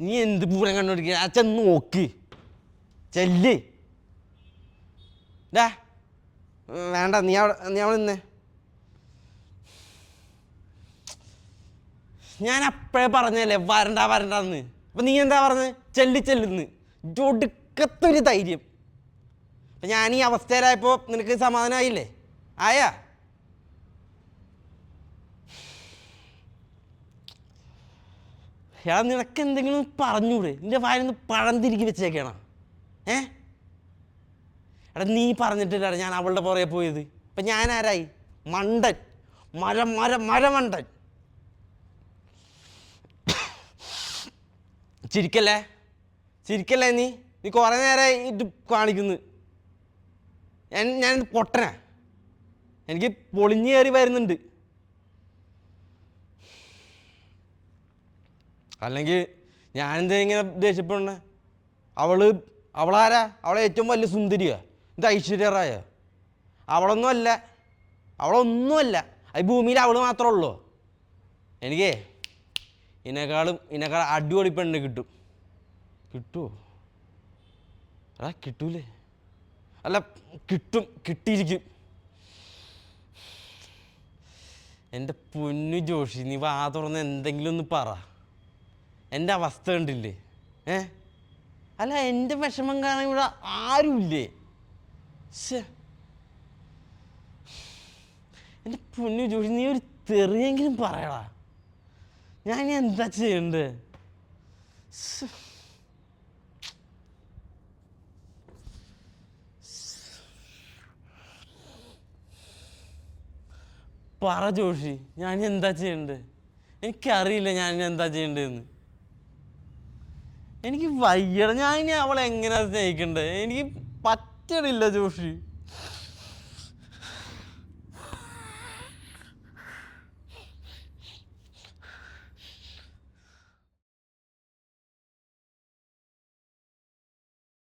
നീ എന്ത് പൂരം കണ്ടുപിടിക്കുക? ആ ചെന്ന് നോക്ക്, ചെല്ല്. ഡാ വേണ്ട, നീ അവിടെ നിന്നേ. ഞാൻ അപ്പോഴേ പറഞ്ഞല്ലേ വരണ്ടെന്ന്. അപ്പം നീ എന്താ പറഞ്ഞത്? ചെല്ലുന്ന്. ഒടുക്കത്തൊരു ധൈര്യം. അപ്പം ഞാൻ ഈ അവസ്ഥയിലായപ്പോൾ നിനക്ക് സമാധാനമായില്ലേ? ആയാ? നിനക്ക് എന്തെങ്കിലും പറഞ്ഞൂടെ? നിന്റെ വായിന്ന് പഴം തിരികെ വെച്ചേക്കണം. എടാ നീ പറഞ്ഞിട്ടില്ല ഞാൻ അവളുടെ പുറകെ പോയത്. അപ്പം ഞാൻ ആരായി? മണ്ടൻ, മരമണ്ടൻ. ചിരിക്കല്ലേ നീ കുറേ നേരമായി ഇത് കാണിക്കുന്നു. ഞാൻ പൊട്ടനാ, എനിക്ക് പൊളിഞ്ഞു കയറി വരുന്നുണ്ട്. അല്ലെങ്കിൽ ഞാനെന്താ ഇങ്ങനെ ദേഷ്യപ്പെടണേ? അവളാരാ? അവളെ ഏറ്റവും വലിയ സുന്ദരിയാ? ഇത് ഐശ്വര്യ റായ? അവളൊന്നുമല്ല. ഈ ഭൂമിയിൽ അവള് മാത്രമേ ഉള്ളൂ. എനിക്കേ ഇതിനേക്കാൾ അടിപൊളി പെണ്ണ് കിട്ടുമോ? കിട്ടൂലേ? അല്ല, കിട്ടിയിരിക്കും. എൻ്റെ പൊന്നു ജോഷി, നീ വാ തുറന്ന് എന്തെങ്കിലും ഒന്ന് പറ. എൻ്റെ അവസ്ഥ കണ്ടില്ലേ? അല്ല, എൻ്റെ വിഷമം കാണാൻ ഇവിടെ ആരുമില്ലേ? എൻ്റെ പൊന്നു ജോഷി, നീ ഒരു തെറിയെങ്കിലും പറയടാ. ഞാൻ എന്താ ചെയ്യണ്ടേ? പറ ജോഷി, ഞാൻ എന്താ ചെയ്യണ്ടേ? എനിക്കറിയില്ല ഞാൻ എന്താ ചെയ്യണ്ടേന്ന്. എനിക്ക് വയ്യട. ഞാൻ അവളെ എങ്ങനെയാ സ്നേഹിക്കണ്ടേ? എനിക്ക് പറ്റണില്ല ജോഷി.